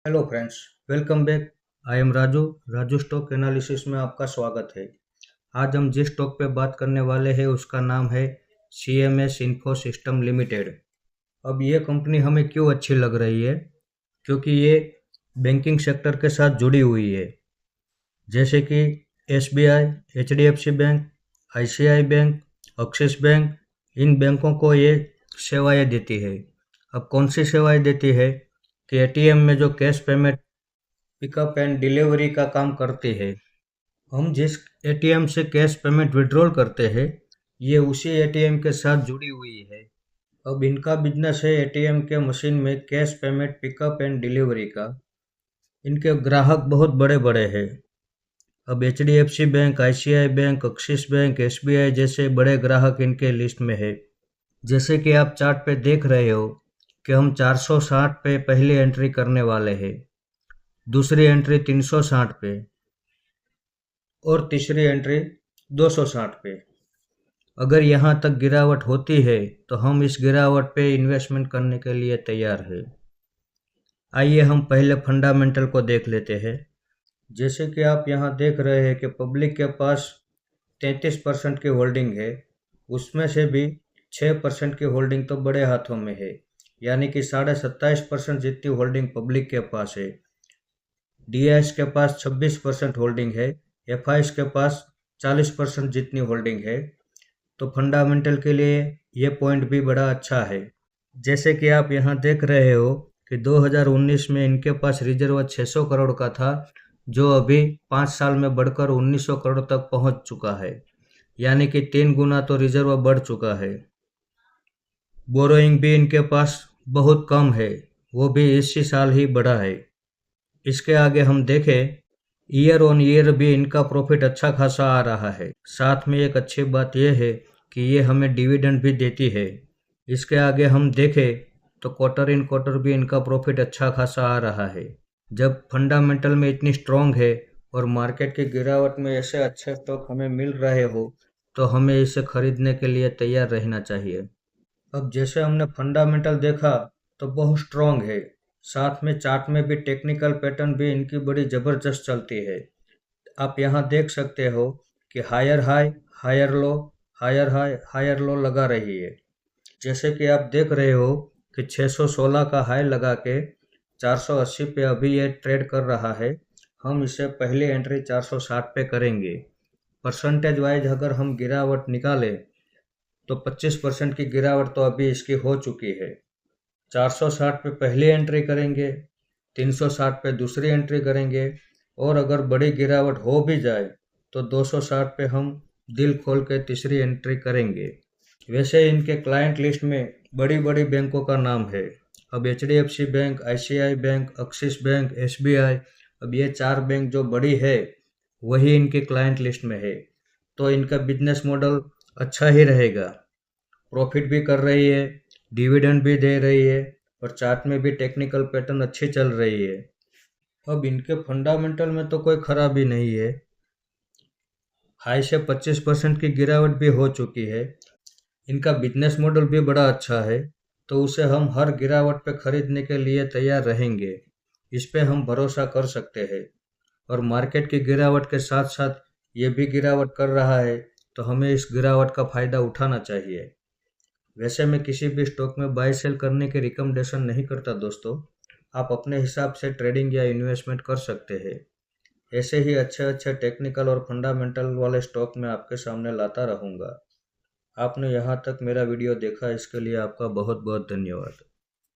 Hello friends, welcome back. I am Raju stock analysis में आपका स्वागत है। आज हम जिस स्टॉक पे बात करने वाले हैं उसका नाम है CMS इन्फो सिस्टम लिमिटेड। अब ये कंपनी हमें क्यों अच्छी लग रही है? क्योंकि ये बैंकिंग सेक्टर के साथ जुड़ी हुई है, जैसे कि SBI, HDFC bank, ICICI bank, Axis bank. इन बैंकों को ये सेवाएं देती है। अब कौन सी सेवाएं देती है कि ATM में जो cash payment pickup and delivery का काम करती है। हम जिस ATM से कैश पेमेंट विड्रॉल करते हैं, ये उसी ATM के साथ जुड़ी हुई है। अब इनका बिजनेस है ATM के मशीन में cash payment pickup and delivery का। इनके ग्राहक बहुत बड़े बड़े हैं। अब HDFC bank, ICICI bank, Axis bank, SBI जैसे बड़े ग्राहक इनके लिस्ट में है। जैसे कि आप चार्ट पे देख रहे हो कि हम 460 पे पहली एंट्री करने वाले हैं, दूसरी एंट्री 360 पे और तीसरी एंट्री 260 पे। अगर यहाँ तक गिरावट होती है तो हम इस गिरावट पे इन्वेस्टमेंट करने के लिए तैयार है। आइए हम पहले फंडामेंटल को देख लेते हैं। जैसे कि आप यहाँ देख रहे हैं कि पब्लिक के पास 33% की होल्डिंग है, उसमें से भी 6% की होल्डिंग तो बड़े हाथों में है, यानी कि 27.5% जितनी होल्डिंग पब्लिक के पास है। DIS के पास 26% होल्डिंग है, FIs के पास 40% जितनी होल्डिंग है। तो फंडामेंटल के लिए ये पॉइंट भी बड़ा अच्छा है। जैसे कि आप यहाँ देख रहे हो कि 2019 में इनके पास रिजर्व 600 करोड़ का था, जो अभी 5 साल में बढ़कर 1900 करोड़ तक पहुँच चुका है, यानी कि 3 गुना तो रिजर्व बढ़ चुका है। बोरोइंग भी इनके पास बहुत कम है, वो भी इसी साल ही बढ़ा है। इसके आगे हम देखें, ईयर ऑन ईयर भी इनका प्रॉफिट अच्छा खासा आ रहा है। साथ में एक अच्छी बात यह है कि ये हमें डिविडेंड भी देती है। इसके आगे हम देखें तो क्वार्टर इन क्वार्टर भी इनका प्रॉफिट अच्छा खासा आ रहा है। जब फंडामेंटल में इतनी स्ट्रॉन्ग है और मार्केट की गिरावट में ऐसे अच्छे स्टॉक हमें मिल रहे हो, तो हमें इसे खरीदने के लिए तैयार रहना चाहिए। अब जैसे हमने फंडामेंटल देखा तो बहुत स्ट्रॉन्ग है, साथ में चार्ट में भी टेक्निकल पैटर्न भी इनकी बड़ी ज़बरदस्त चलती है। आप यहाँ देख सकते हो कि higher high, higher low, higher high, higher low लगा रही है। जैसे कि आप देख रहे हो कि 616 का हाई लगा के 480 पे अभी ये ट्रेड कर रहा है। हम इसे पहली एंट्री 460 पे करेंगे। परसेंटेज वाइज अगर हम गिरावट निकालें तो 25% की गिरावट तो अभी इसकी हो चुकी है। 460 पे पहली एंट्री करेंगे, 360 पे दूसरी एंट्री करेंगे, और अगर बड़ी गिरावट हो भी जाए तो 260 पे हम दिल खोल के तीसरी एंट्री करेंगे। वैसे इनके क्लाइंट लिस्ट में बड़ी बड़ी बैंकों का नाम है। अब HDFC bank, ICICI bank, Axis bank, SBI, अब ये 4 बैंक जो बड़ी है वही इनके क्लाइंट लिस्ट में है। तो इनका बिजनेस मॉडल अच्छा ही रहेगा। प्रॉफिट भी कर रही है, डिविडेंड भी दे रही है, और चार्ट में भी टेक्निकल पैटर्न अच्छी चल रही है। अब इनके फंडामेंटल में तो कोई खराबी नहीं है। हाई से 25% की गिरावट भी हो चुकी है। इनका बिजनेस मॉडल भी बड़ा अच्छा है, तो उसे हम हर गिरावट पे खरीदने के लिए तैयार रहेंगे। इस पे हम भरोसा कर सकते हैं। और मार्केट की गिरावट के साथ साथ ये भी गिरावट कर रहा है, तो हमें इस गिरावट का फ़ायदा उठाना चाहिए। वैसे मैं किसी भी स्टॉक में बाय सेल करने की रिकमेंडेशन नहीं करता दोस्तों। आप अपने हिसाब से ट्रेडिंग या इन्वेस्टमेंट कर सकते हैं। ऐसे ही अच्छे अच्छे टेक्निकल और फंडामेंटल वाले स्टॉक मैं आपके सामने लाता रहूँगा। आपने यहाँ तक मेरा वीडियो देखा, इसके लिए आपका बहुत बहुत धन्यवाद।